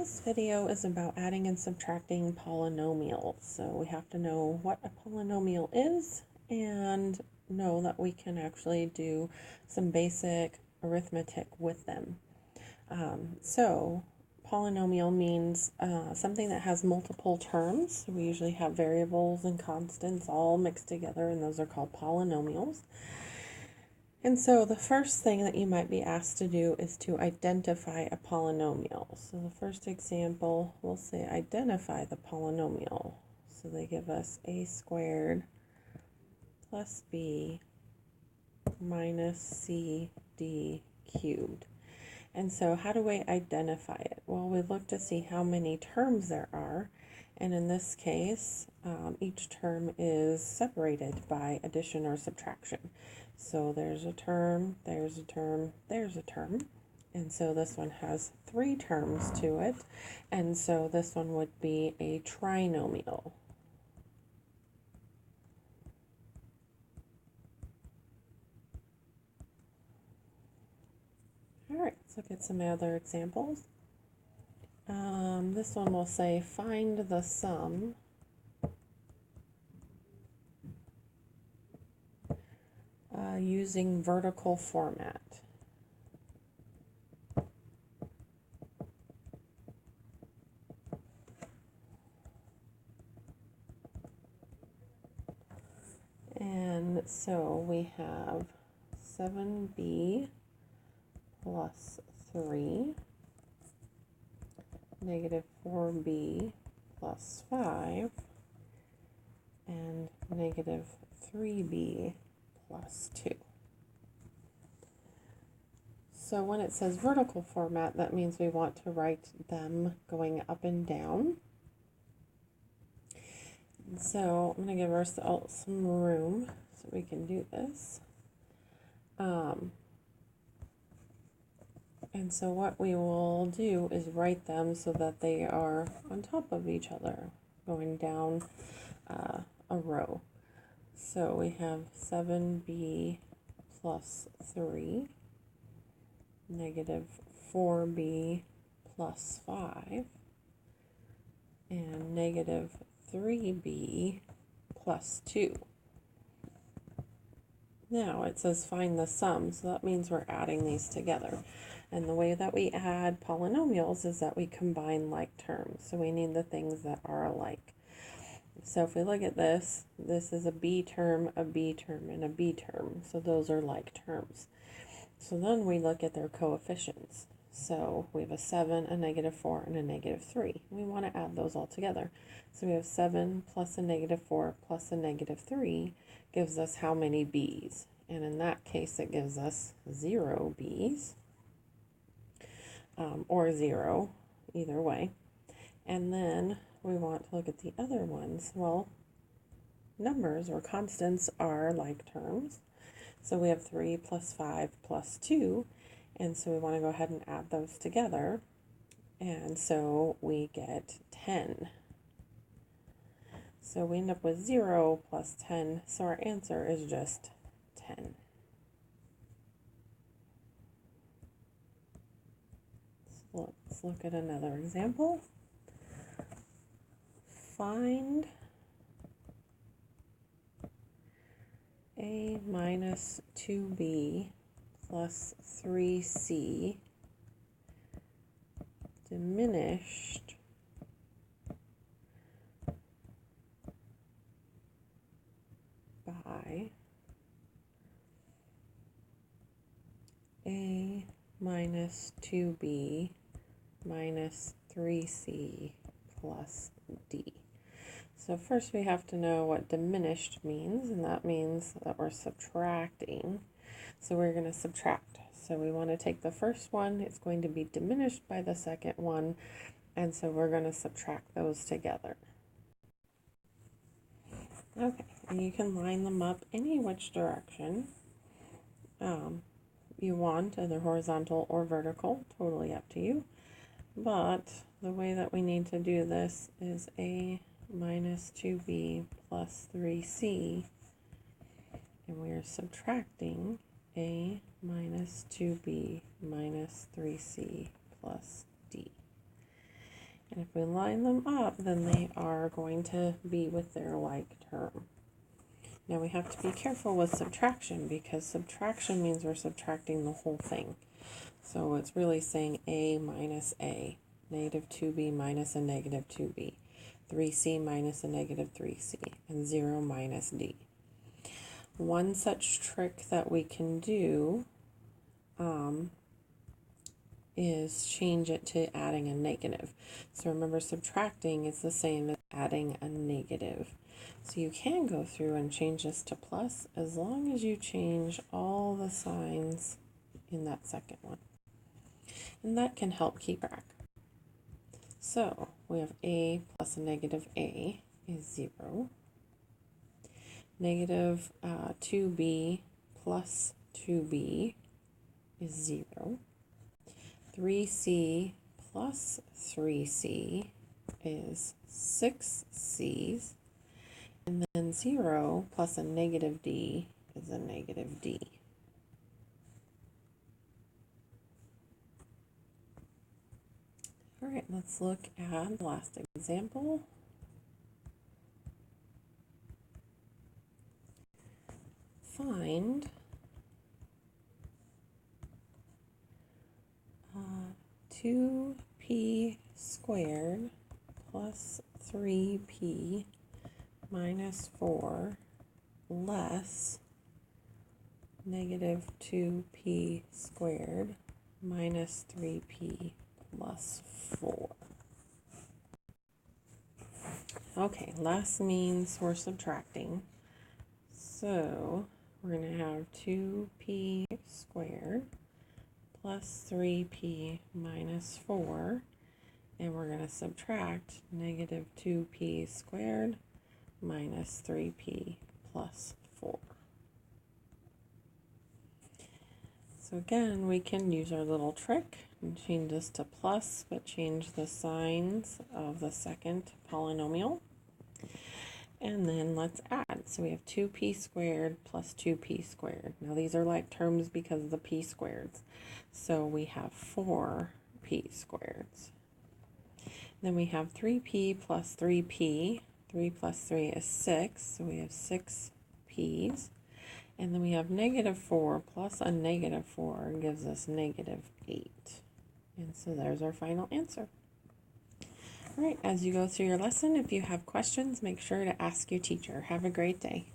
This video is about adding and subtracting polynomials. So we have to know what a polynomial is and know that we can actually do some basic arithmetic with them. So polynomial means something that has multiple terms. We usually have variables and constants all mixed together, and those are called polynomials. And so the first thing that you might be asked to do is to identify a polynomial. So the first example, we'll say identify the polynomial. So they give us a squared plus b minus cd cubed. And so how do we identify it? Well, we look to see how many terms there are. And in this case, each term is separated by addition or subtraction. So there's a term, there's a term, there's a term. And so this one has 3 terms to it. And so this one would be a trinomial. All right, let's look at some other examples. This one will say find the sum using vertical format. And so we have 7b plus 3, negative 4b plus 5, and negative 3b plus 2. So when it says vertical format, that means we want to write them going up and down. And so I'm going to give ourselves some room so we can do this. And so what we will do is write them so that they are on top of each other, going down a row. So we have 7b plus 3, negative 4b plus 5, and negative 3b plus 2. Now it says find the sum, so that means we're adding these together. And the way that we add polynomials is that we combine like terms. So we need the things that are alike. So if we look at this, this is a b term, and a b term. So those are like terms. So then we look at their coefficients. So we have a 7, a negative 4, and a negative 3. We want to add those all together. So we have 7 plus a negative 4 plus a negative 3 gives us how many b's? And in that case, it gives us 0 b's. Or 0, either way. And then we want to look at the other ones. Well, numbers or constants are like terms. So we have 3 plus 5 plus 2, and so we want to go ahead and add those together. And so we get 10. So we end up with 0 plus 10, so our answer is just 10. Let's look at another example. Find a minus 2b plus 3c diminished by a minus 2b minus 3c plus d. So first we have to know what diminished means, and that means that we're subtracting. So we're going to subtract. So we want to take the first one, it's going to be diminished by the second one, and so we're going to subtract those together. Okay, and you can line them up any which direction you want, either horizontal or vertical, totally up to you. But the way that we need to do this is a minus 2b plus 3c, and we are subtracting a minus 2b minus 3c plus d. And if we line them up, then they are going to be with their like term. Now we have to be careful with subtraction, because subtraction means we're subtracting the whole thing. So it's really saying a minus a, negative 2b minus a negative 2b, 3c minus a negative 3c, and 0 minus d. One such trick that we can do is change it to adding a negative. So remember, subtracting is the same as adding a negative. So you can go through and change this to plus as long as you change all the signs in that second one. And that can help keep track. So we have a plus a negative a is 0. Negative 2b plus 2b is 0. 3c plus 3c is 6 c's. And then 0 plus a negative d is a negative d. All right, let's look at the last example. Find 2p squared plus 3p minus 4 less negative 2p squared minus 3p plus 4. Okay, less means we're subtracting. So we're going to have 2p squared plus 3p minus 4, and we're going to subtract negative 2p squared minus 3p plus 4. So again, we can use our little trick and change this to plus, but change the signs of the second polynomial. And then let's add. So we have 2p squared plus 2p squared. Now these are like terms because of the p squareds. So we have 4p squareds. Then we have 3p plus 3p. 3 plus 3 is 6, so we have 6 p's. And then we have negative 4 plus a negative 4 gives us negative 8. And so there's our final answer. All right, as you go through your lesson, if you have questions, make sure to ask your teacher. Have a great day.